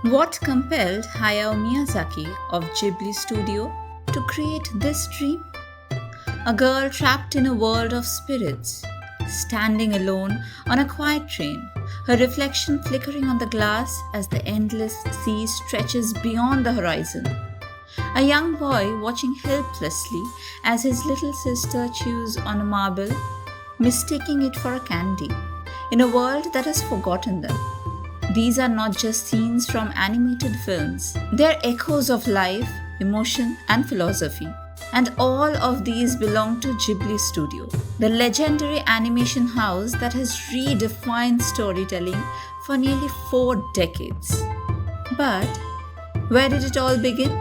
What compelled Hayao Miyazaki of Ghibli Studio to create this dream? A girl trapped in a world of spirits, standing alone on a quiet train, her reflection flickering on the glass as the endless sea stretches beyond the horizon. A young boy watching helplessly as his little sister chews on a marble, mistaking it for a candy, in a world that has forgotten them. These are not just scenes from animated films, they're echoes of life, emotion, and philosophy. And all of these belong to Ghibli Studio, the legendary animation house that has redefined storytelling for nearly 4 decades. But where did it all begin?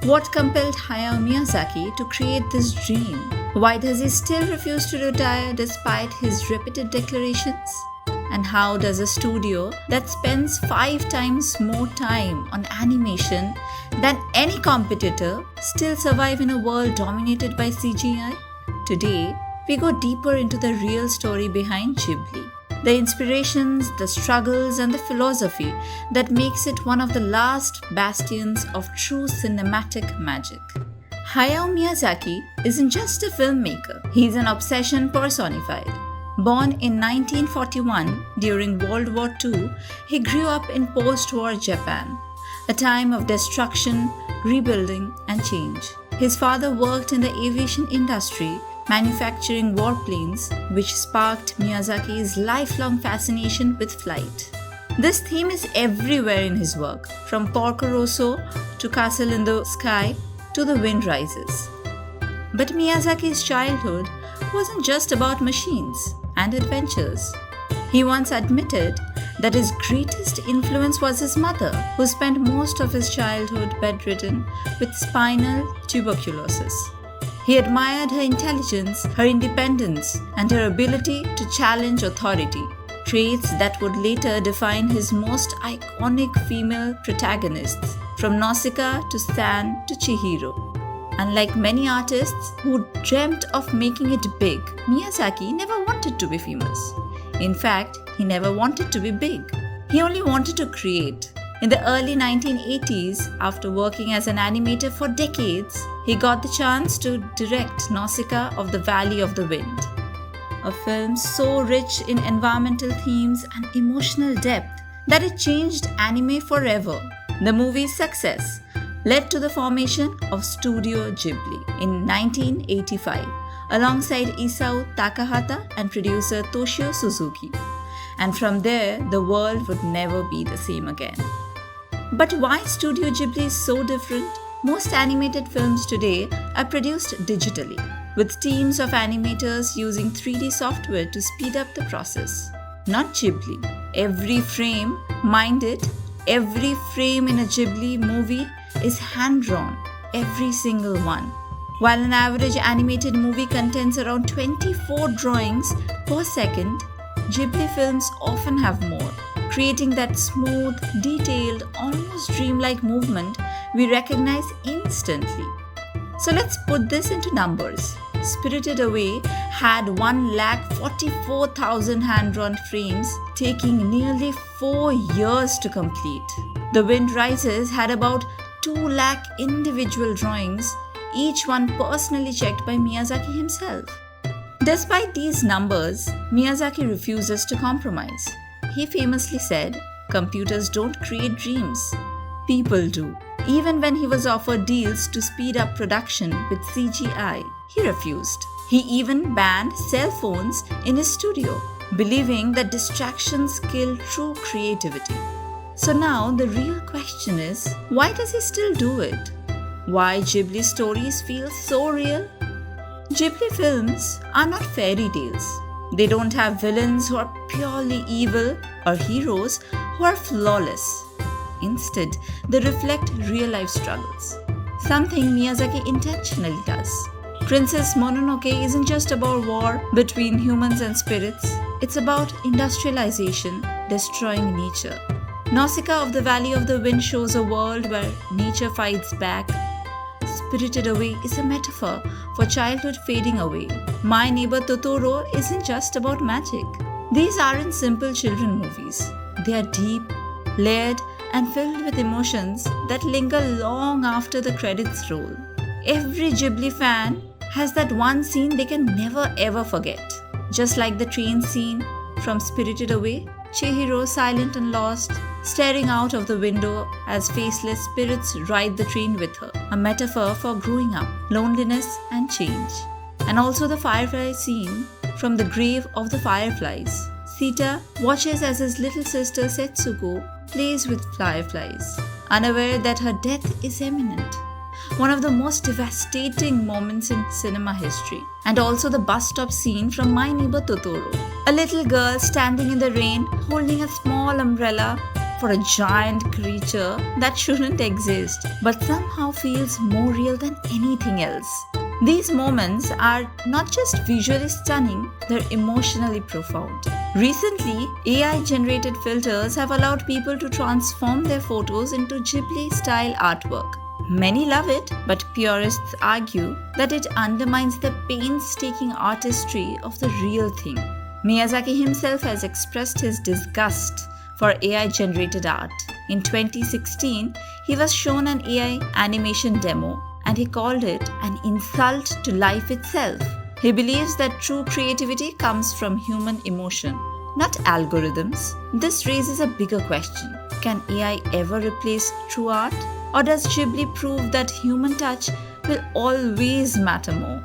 What compelled Hayao Miyazaki to create this dream? Why does he still refuse to retire despite his repeated declarations? And how does a studio that spends 5 times more time on animation than any competitor still survive in a world dominated by CGI? Today, we go deeper into the real story behind Ghibli, the inspirations, the struggles, and the philosophy that makes it one of the last bastions of true cinematic magic. Hayao Miyazaki isn't just a filmmaker, he's an obsession personified. Born in 1941 during World War II, he grew up in post-war Japan, a time of destruction, rebuilding, and change. His father worked in the aviation industry, manufacturing warplanes, which sparked Miyazaki's lifelong fascination with flight. This theme is everywhere in his work, from Porco Rosso to Castle in the Sky to The Wind Rises. But Miyazaki's childhood wasn't just about machines and adventures. He once admitted that his greatest influence was his mother, who spent most of his childhood bedridden with spinal tuberculosis. He admired her intelligence, her independence, and her ability to challenge authority, traits that would later define his most iconic female protagonists, from Nausicaa to Stan to Chihiro. Unlike many artists who dreamt of making it big, Miyazaki never wanted to be famous. In fact, he never wanted to be big. He only wanted to create. In the early 1980s, after working as an animator for decades, he got the chance to direct Nausicaa of the Valley of the Wind, a film so rich in environmental themes and emotional depth that it changed anime forever. The movie's success led to the formation of Studio Ghibli in 1985 alongside Isao Takahata and producer Toshio Suzuki. And from there, the world would never be the same again. But why Studio Ghibli is so different? Most animated films today are produced digitally, with teams of animators using 3D software to speed up the process. Not Ghibli. Every frame, mind it, every frame in a Ghibli movie is hand-drawn, every single one. While an average animated movie contains around 24 drawings per second, Ghibli films often have more, creating that smooth, detailed, almost dreamlike movement we recognize instantly. So let's put this into numbers. Spirited Away had 144,000 hand-drawn frames, taking nearly 4 years to complete. The Wind Rises had about 2 lakh individual drawings, each one personally checked by Miyazaki himself. Despite these numbers, Miyazaki refuses to compromise. He famously said, "Computers don't create dreams, people do." Even when he was offered deals to speed up production with CGI, he refused. He even banned cell phones in his studio, believing that distractions kill true creativity. So now the real question is, why does he still do it? Why Ghibli stories feel so real? Ghibli films are not fairy tales. They don't have villains who are purely evil or heroes who are flawless. Instead, they reflect real-life struggles, something Miyazaki intentionally does. Princess Mononoke isn't just about war between humans and spirits, it's about industrialization destroying nature. Nausicaa of the Valley of the Wind shows a world where nature fights back. Spirited Away is a metaphor for childhood fading away. My Neighbor Totoro isn't just about magic. These aren't simple children movies. They are deep, layered, and filled with emotions that linger long after the credits roll. Every Ghibli fan has that one scene they can never ever forget. Just like the train scene from Spirited Away, Chihiro, silent and lost, staring out of the window as faceless spirits ride the train with her, a metaphor for growing up, loneliness, and change. And also the firefly scene from the grave of the fireflies. Sita watches as his little sister Setsuko plays with fireflies, unaware that her death is imminent. One of the most devastating moments in cinema history. And also the bus stop scene from My Neighbor Totoro. A little girl standing in the rain holding a small umbrella for a giant creature that shouldn't exist but somehow feels more real than anything else. These moments are not just visually stunning, they're emotionally profound. Recently, AI-generated filters have allowed people to transform their photos into Ghibli-style artwork. Many love it, but purists argue that it undermines the painstaking artistry of the real thing. Miyazaki himself has expressed his disgust for AI-generated art. In 2016, he was shown an AI animation demo and he called it an insult to life itself. He believes that true creativity comes from human emotion, not algorithms. This raises a bigger question. Can AI ever replace true art? Or does Ghibli prove that human touch will always matter more?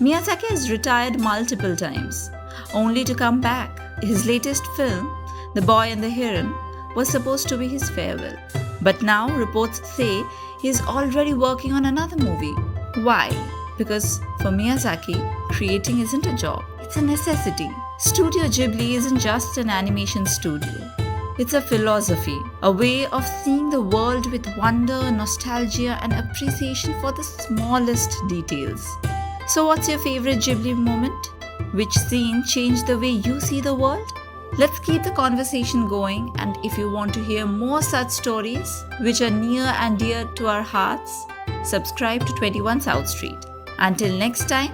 Miyazaki has retired multiple times, only to come back. His latest film, The Boy and the Heron, was supposed to be his farewell. But now reports say he is already working on another movie. Why? Because for Miyazaki, creating isn't a job, it's a necessity. Studio Ghibli isn't just an animation studio. It's a philosophy, a way of seeing the world with wonder, nostalgia, and appreciation for the smallest details. So, what's your favorite Ghibli moment? Which scene changed the way you see the world? Let's keep the conversation going, and if you want to hear more such stories, which are near and dear to our hearts, subscribe to 21 South Street. Until next time,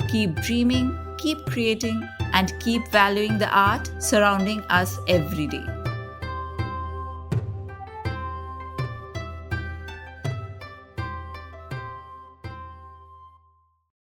keep dreaming, keep creating, and keep valuing the art surrounding us every day.